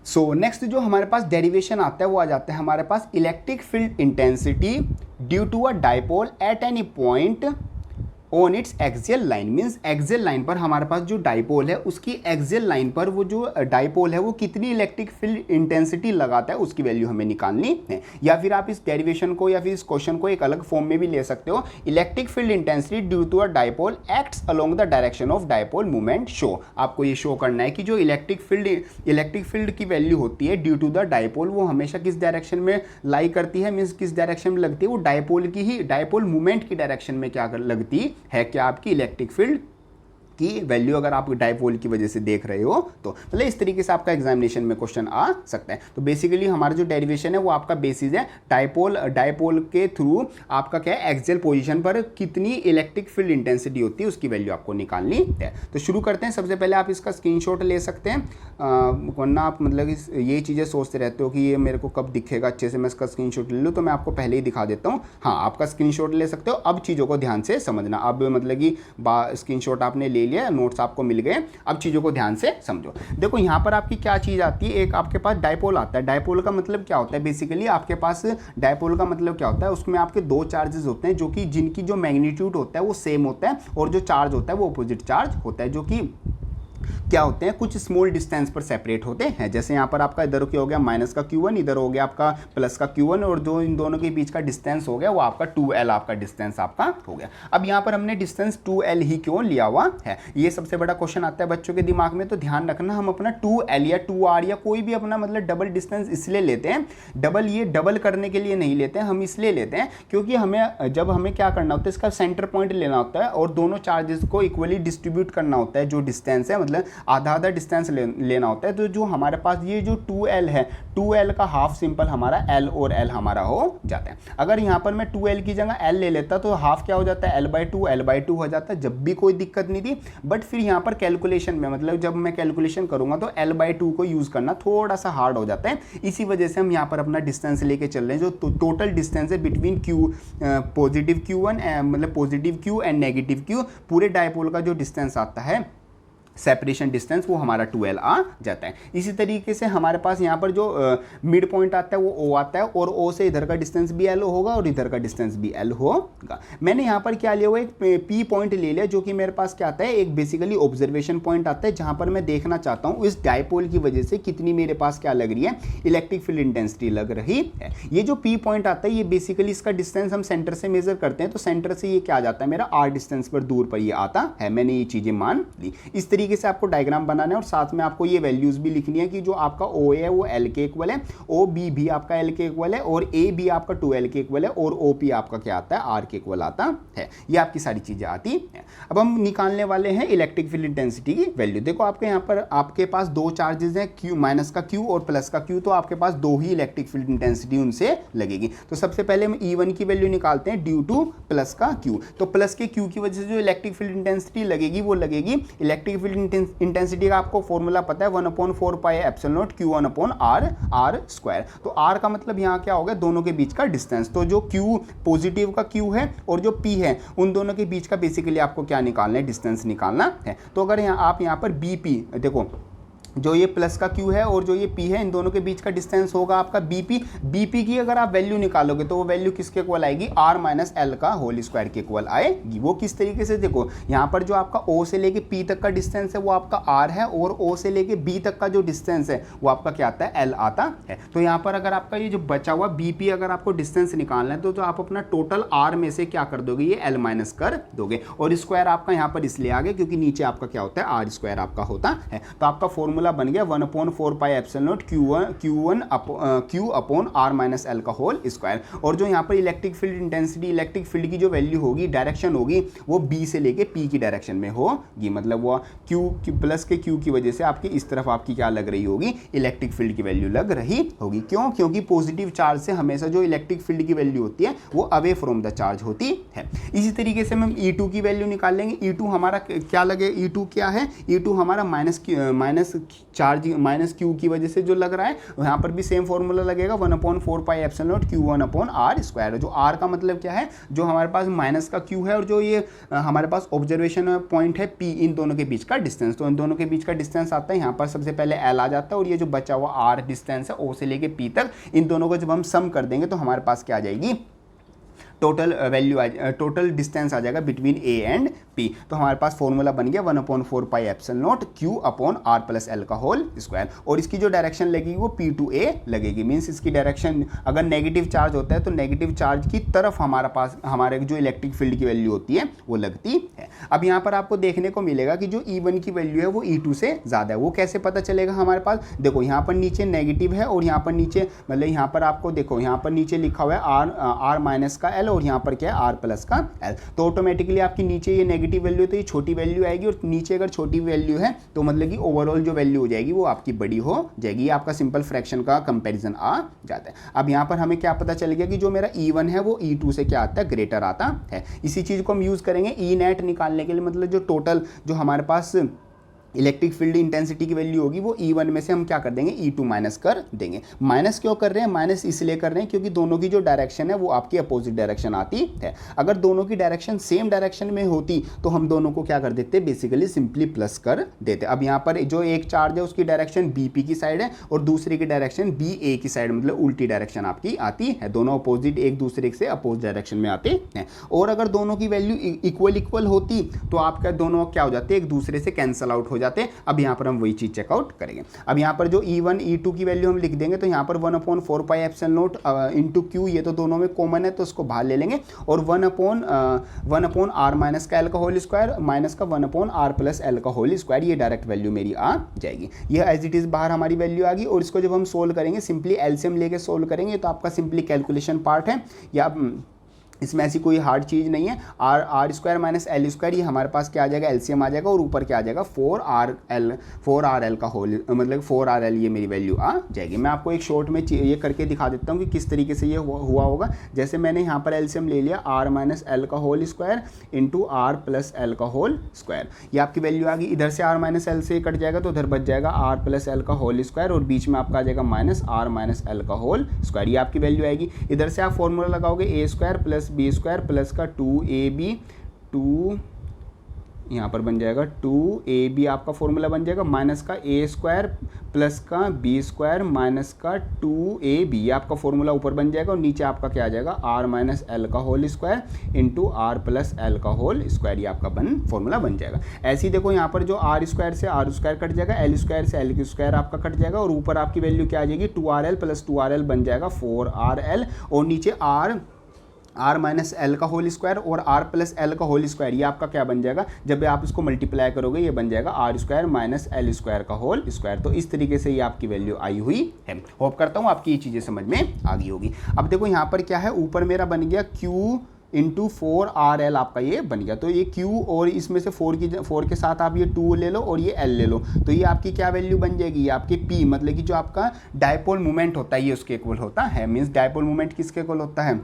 So next जो हमारे पास derivation आता है वो आ जाता है हमारे पास electric field intensity due to a dipole at any point on its axial line. Means axial line पर हमारे पास जो डाइपोल है उसकी एक्सियल लाइन पर वो जो डाइपोल है वो कितनी इलेक्ट्रिक फील्ड इंटेंसिटी लगाता है उसकी वैल्यू हमें निकालनी है। या फिर आप इस डेरिवेशन को या फिर इस क्वेश्चन को एक अलग फॉर्म में भी ले सकते हो, electric field intensity due to a dipole acts along the direction of dipole movement show. आपको ये शो करना है कि जो इलेक्ट्रिक फील्ड की वैल्यू होती है ड्यू टू द डाइपोल वो हमेशा किस डायरेक्शन में लाई करती है, मीन्स किस डायरेक्शन में लगती है, वो डाइपोल की ही डाइपोल मूवमेंट की डायरेक्शन में क्या लगती है क्या आपकी इलेक्ट्रिक फील्ड की वैल्यू। अगर आप डाइपोल की वजह से देख रहे हो तो मतलब इस तरीके से आपका एग्जामिनेशन में क्वेश्चन आ सकता है। तो बेसिकली हमारा जो डेरिवेशन है वो आपका बेसिस है डाइपोल के थ्रू आपका क्या है एक्सियल पोजीशन पर कितनी इलेक्ट्रिक फील्ड इंटेंसिटी होती है उसकी वैल्यू आपको निकालनी है। तो शुरू करते हैं। सबसे पहले आप इसका स्क्रीनशॉट ले सकते हैं, वरना आप मतलब ये चीज़ें सोचते रहते हो कि ये मेरे को कब दिखेगा अच्छे से, मैं इसका स्क्रीनशॉट ले लूँ तो मैं आपको पहले ही दिखा देता हूँ। हाँ, आपका स्क्रीनशॉट ले सकते हो। अब चीज़ों को ध्यान से समझना। अब मतलब कि स्क्रीनशॉट आपने ले लिया, नोट्स आपको मिल गए, अब चीज़ों को ध्यान से समझो। देखो यहाँ पर आपकी क्या चीज़ आती है, एक आपके पास डाइपोल आता है। डाइपोल का मतलब क्या होता है, बेसिकली आपके पास डाइपोल का मतलब क्या होता है, उसमें आपके दो चार्जेस होते हैं जो कि जिनकी जो मैग्नीट्यूड होता है वो सेम होता है और जो चार्ज होता है वो अपोजिट चार्ज होता है, जो कि क्या होते हैं कुछ स्मॉल डिस्टेंस पर सेपरेट होते हैं। जैसे यहाँ पर आपका इधर क्या हो गया माइनस का Q1, इधर हो गया आपका प्लस का Q1, और जो इन दोनों के बीच का डिस्टेंस हो गया वो आपका 2L आपका डिस्टेंस आपका हो गया। अब यहाँ पर हमने डिस्टेंस 2L ही क्यों लिया हुआ है, ये सबसे बड़ा क्वेश्चन आता है बच्चों के दिमाग में। तो ध्यान रखना, हम अपना 2L या 2R या कोई भी अपना मतलब डबल डिस्टेंस इसलिए लेते हैं, डबल करने के लिए नहीं लेते हैं, हम इसलिए लेते हैं क्योंकि जब हमें क्या करना होता है, इसका सेंटर पॉइंट लेना होता है और दोनों चार्जेस को इक्वली डिस्ट्रीब्यूट करना होता है। जो डिस्टेंस है मतलब आधा आधा डिस्टेंस लेना होता है। तो जो हमारे पास ये जो 2L है, 2L का हाफ सिंपल हमारा L और L हमारा हो जाता है। अगर यहाँ पर मैं 2L की जगह L ले लेता तो हाफ क्या हो जाता है L/2 हो जाता है, जब भी कोई दिक्कत नहीं थी। बट फिर यहाँ पर कैलकुलेशन में मतलब जब मैं कैलकुलेशन करूँगा तो L/2 को यूज़ करना थोड़ा सा हार्ड हो जाता है। इसी वजह से हम यहाँ पर अपना डिस्टेंस लेके चल रहे हैं, जो टोटल डिस्टेंस है बिटवीन पॉजिटिव Q1 मतलब positive Q and negative Q, पूरे डायपोल का जो डिस्टेंस आता है सेपरेशन डिस्टेंस वो हमारा 2L आ जाता है। इसी तरीके से हमारे पास यहाँ पर जो मिड पॉइंट आता है वो O आता है, और O से इधर का डिस्टेंस भी L होगा और इधर का डिस्टेंस भी L होगा। मैंने यहाँ पर क्या लिया हुआ, एक P पॉइंट ले लिया, जो कि मेरे पास क्या आता है, एक बेसिकली ऑब्जर्वेशन पॉइंट आता है, जहाँ पर मैं देखना चाहता हूँ इस डायपोल की वजह से कितनी मेरे पास क्या लग रही है, इलेक्ट्रिक फील्ड इंटेंसिटी लग रही है। ये जो P पॉइंट आता है ये बेसिकली इसका डिस्टेंस हम सेंटर से मेजर करते हैं, तो सेंटर से ये क्या आ जाता है मेरा R डिस्टेंस पर दूर पर ये आता है। मैंने ये चीज़ें मान ली। इस तरीके से आपको डायग्राम बनाना है और साथ में आपको ये वैल्यूज भी लिखनी है कि जो आपका OA है वो L के इक्वल है, OB भी आपका L के इक्वल है, और A भी आपका 2L के इक्वल है, और OP आपका क्या आता है, R के इक्वल आता है। ये आपकी सारी चीजें आती हैं। अब हम निकालने वाले हैं इलेक्ट्रिक फील्ड इंटेंसिटी की वैल्यू। देखो आपके यहाँ पर आपके पास दो चार्जेस हैं, Q माइनस का Q और प्लस का Q, तो आपके पास दो ही इलेक्ट्रिक फील्ड इंटेंसिटी उनसे लगेगी। तो सबसे पहले हम E1 की वैल्यू निकालते हैं ड्यू टू प्लस का Q। तो प्लस के Q की वजह से जो इलेक्ट्रिक फील्ड इंटेंसिटी लगेगी वो लगेगी, इलेक्ट्रिक फील्ड इंटेंसिटी का आपको फॉर्मूला पता है 1/4 पाई एप्सिलॉन नॉट Q1/R²। तो R का मतलब यहाँ क्या हो गया, दोनों के बीच का डिस्टेंस। तो जो Q पॉजिटिव का Q है और जो P है उन दोनों के बीच का बेसिकली आपको क्या निकालना है, डिस्टेंस निकालना है। तो अगर आप यहाँ पर BP देखो, जो ये प्लस का Q है और जो ये P है, इन दोनों के बीच का डिस्टेंस होगा आपका BP की अगर आप वैल्यू निकालोगे तो वो वैल्यू किसके इक्वल आएगी, R माइनस L का होल स्क्वायर के इक्वल आएगी। वो किस तरीके से, देखो यहाँ पर जो आपका O से लेके P तक का डिस्टेंस है वो आपका R है, और O से लेके B तक का जो डिस्टेंस है वो आपका क्या आता है, L आता है। तो यहाँ पर अगर आपका ये जो बचा हुआ BP अगर आपको डिस्टेंस निकालना है तो आप अपना टोटल R में से क्या कर दोगे, ये L माइनस कर दोगे, और स्क्वायर आपका यहाँ पर इसलिए आ गया क्योंकि नीचे आपका क्या होता है, R² आपका होता है। तो आपका फॉर्मूला बन गया 1/4 pi epsilon not Q1/R minus L का होल स्क्वायर। और जो यहाँ पर electric field intensity, electric field की जो वैल्यू होगी, डायरेक्शन होगी, वो B से लेके P की डायरेक्शन में होगी। मतलब वो Q प्लस के Q की वजह से आपकी इस तरफ आपकी क्या लग रही होगी, इलेक्ट्रिक फील्ड की वैल्यू लग रही होगी। क्यों, क्योंकि पॉजिटिव चार्ज से हमेशा जो इलेक्ट्रिक फील्ड की वैल्यू होती है वो अवे फ्रॉम द चार्ज होती है। इसी तरीके से हम E2 की वैल्यू निकाल लेंगे। E2 हमारा क्या लगे, E2 क्या है, E2 हमारा माइनस चार्ज माइनस क्यू की वजह से जो लग रहा है, यहाँ पर भी सेम फॉर्मूला लगेगा 1/4πε0 Q1/r²। जो r का मतलब क्या है, जो हमारे पास माइनस का q है और जो ये हमारे पास ऑब्जर्वेशन पॉइंट है p, इन दोनों के बीच का डिस्टेंस। तो इन दोनों के बीच का डिस्टेंस आता है, यहाँ पर सबसे पहले l आ जाता है और ये जो बचा हुआ r डिस्टेंस है o से लेके p तक, इन दोनों को जब हम सम कर देंगे तो हमारे पास क्या आ जाएगी, टोटल वैल्यू टोटल डिस्टेंस आ जाएगा बिटवीन ए एंड पी। तो हमारे पास फॉर्मूला बन गया 1/4πε0 Q/r+l²। और इसकी जो डायरेक्शन लगेगी वो P to A लगेगी। मीन्स इसकी डायरेक्शन अगर नेगेटिव चार्ज होता है तो नेगेटिव चार्ज की तरफ हमारे पास हमारे जो इलेक्ट्रिक फील्ड की वैल्यू होती है वो लगती है। अब यहाँ पर आपको देखने को मिलेगा कि जो E1 की वैल्यू है वो E2 से ज़्यादा है। वो कैसे पता चलेगा हमारे पास, देखो यहाँ पर नीचे नेगेटिव है और यहाँ पर नीचे मतलब यहाँ पर आपको देखो यहाँ पर नीचे लिखा हुआ है r- का l और यहाँ पर क्या है r+ का l। तो ऑटोमेटिकली आपकी नीचे ये नेगेटिव वैल्यू है तो ये छोटी वैल्यू आएगी और नीचे अगर छोटी वैल्यू है तो मतलब कि ओवरऑल जो वैल्यू हो जाएगी वो आपकी बड़ी हो जाएगी। ये आपका सिंपल फ्रैक्शन का कंपैरिजन आ जाता है। अब यहाँ पर हमें क्या पता चल गया कि जो मेरा E1 है वो E2 से क्या आता है, ग्रेटर आता है। इसी चीज़ को हम यूज़ करेंगे ई नेट निकालने के लिए, मतलब जो टोटल जो हमारे पास इलेक्ट्रिक फील्ड इंटेंसिटी की वैल्यू होगी वो E1 में से हम क्या कर देंगे, E2 माइनस कर देंगे। माइनस क्यों कर रहे हैं, माइनस इसलिए कर रहे हैं क्योंकि दोनों की जो डायरेक्शन है वो आपकी अपोजिट डायरेक्शन आती है। अगर दोनों की डायरेक्शन सेम डायरेक्शन में होती तो हम दोनों को क्या कर देते, बेसिकली सिंपली प्लस कर देते। अब यहाँ पर जो एक चार्ज है उसकी डायरेक्शन BP की साइड है और दूसरे की डायरेक्शन BA की साइड, मतलब उल्टी डायरेक्शन आपकी आती है। दोनों अपोजिट एक दूसरे से अपोजिट डायरेक्शन में आते हैं। और अगर दोनों की वैल्यू इक्वल होती तो आपका दोनों क्या हो जाते, एक दूसरे से कैंसल आउट हो जाते। अब यहाँ पर हम वही चीज चेकआउट करेंगे। अब यहाँ पर जो E1 E2 की वैल्यू हम लिख देंगे तो यहाँ पर 1/4πε0 इंटू Q, ये तो दोनों में कॉमन है तो उसको बाहर ले लेंगे और 1/r- का l का होल स्क्वायर माइनस का 1/r+l का होल स्क्वायर, ये डायरेक्ट वैल्यू मेरी आ जाएगी। ये एज इट इज बाहर हमारी वैल्यू आ गई। और इसको जब हम सोल्व करेंगे सिंपली एलसीएम लेके सोल्व करेंगे तो आपका सिंपली कैलकुलेशन पार्ट है, या इसमें ऐसी कोई हार्ड चीज़ नहीं है। r² माइनस l², ये हमारे पास क्या आ जाएगा, एलसीएम आ जाएगा और ऊपर क्या आ जाएगा 4rl का होल, मतलब 4rl, ये मेरी वैल्यू आ जाएगी। मैं आपको एक शॉर्ट में ये करके दिखा देता हूँ कि किस तरीके से ये हुआ होगा। जैसे मैंने यहाँ पर एलसीएम ले लिया r- l का होल स्क्वायर इंटू r+l का होल स्क्वायर, ये आपकी वैल्यू आ गई। इधर से r-l से कट जाएगा तो उधर बच जाएगा r+l का होल स्क्वायर और बीच में आपका आ जाएगा -r-l का होल स्क्वायर, ये आपकी वैल्यू आएगी। इधर से आप फॉर्मूला लगाओगे a² प्लस b² प्लस का 2ab, 2 यहाँ पर बन जाएगा 2ab, आपका फॉर्मूला बन जाएगा माइनस का a² प्लस का b² माइनस का 2ab, ये आपका फॉर्मूला ऊपर बन जाएगा और नीचे आपका क्या आ जाएगा r-l का होल स्क्वायर इंटू r+l का होल स्क्वायर, ये आपका फॉर्मूला बन जाएगा। ऐसे ही देखो यहाँ पर जो r² से r² कट जाएगा, l² से l² आपका कट जाएगा और ऊपर आपकी वैल्यू क्या आ जाएगी 2rl प्लस 2rl बन जाएगा 4rl और नीचे r-l का होल स्क्वायर और r+l का होल स्क्वायर, ये आपका क्या बन जाएगा, जब आप इसको मल्टीप्लाई करोगे ये बन जाएगा r² माइनस l² का होल स्क्वायर। तो इस तरीके से ये आपकी वैल्यू आई हुई है। होप करता हूँ आपकी ये चीज़ें समझ में आ गई होगी। अब देखो यहाँ पर क्या है, ऊपर मेरा बन गया Q इंटू 4rl, आपका ये बन गया। तो ये Q और इसमें से 4 के साथ आप ये 2 ले लो और ये l ले लो, तो ये आपकी क्या वैल्यू बन जाएगी, ये आपकी P, मतलब कि जो आपका डायपोल मोमेंट होता है ये उसके इक्वल होता है। मीन्स डायपोल मोमेंट किसके इक्वल होता है,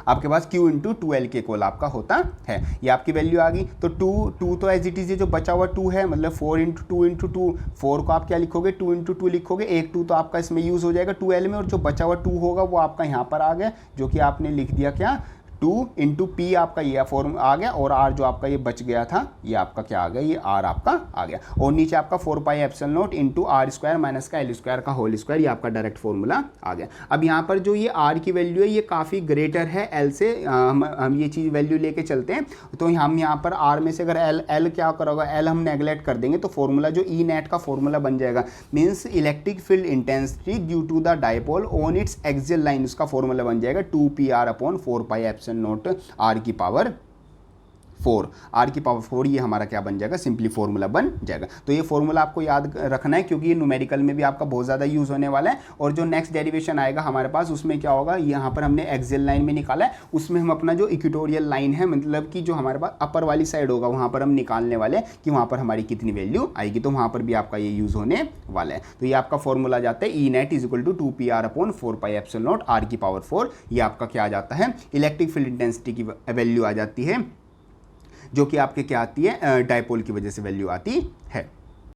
आपके पास Q इंटू 2l के इक्वल आपका होता है। ये आपकी वैल्यू आ गई। तो 2 तो एज इट इज, जो बचा हुआ 2 है, मतलब 4 इंटू 2, 4 को आप क्या लिखोगे 2 इंटू 2 लिखोगे, एक 2 तो आपका इसमें यूज़ हो जाएगा 2l में और जो बचा हुआ 2 होगा वो आपका यहाँ पर आ गया, जो कि आपने लिख दिया क्या 2 इंटू P, आपका ये फॉर्म आ गया और R जो आपका ये बच गया था ये आपका क्या आ गया, ये R आपका आ गया और नीचे आपका 4πε0 इंटू r² माइनस का l² का होल स्क्वायर, ये आपका डायरेक्ट फॉर्मूला आ गया। अब यहाँ पर जो ये R की वैल्यू है ये काफ़ी ग्रेटर है L से, हम ये चीज़ वैल्यू लेके चलते हैं। तो हम यहाँ पर R में से अगर L क्या करोगा, L हम नेगलेक्ट कर देंगे तो फॉर्मूला जो ई नेट का फॉर्मूला बन जाएगा, means electric field intensity due to the dipole on its axial line, उसका फॉर्मूला बन जाएगा 2pr/4πε0 r की पावर 4, r की पावर 4, ये हमारा क्या बन जाएगा, सिंपली फॉर्मूला बन जाएगा। तो ये फॉर्मूला आपको याद रखना है क्योंकि ये न्यूमेरिकल में भी आपका बहुत ज़्यादा यूज़ होने वाला है। और जो नेक्स्ट डेरिवेशन आएगा हमारे पास उसमें क्या होगा, यहाँ पर हमने एक्सियल लाइन में निकाला है, उसमें हम अपना जो इक्वेटोरियल लाइन है, मतलब कि जो हमारे पास अपर वाली साइड होगा वहाँ पर हम निकालने वाले हैं कि वहाँ पर हमारी कितनी वैल्यू आएगी, तो वहाँ पर भी आपका ये यूज़ होने वाला है। तो ये आपका फॉर्मूला जाता है E net is equal to 2pr/4πε0 r की पावर 4, ये आपका क्या आ जाता है, इलेक्ट्रिक फील्ड इंटेंसिटी की वैल्यू आ जाती है, जो कि आपके क्या आती है, डायपोल की वजह से वैल्यू आती है।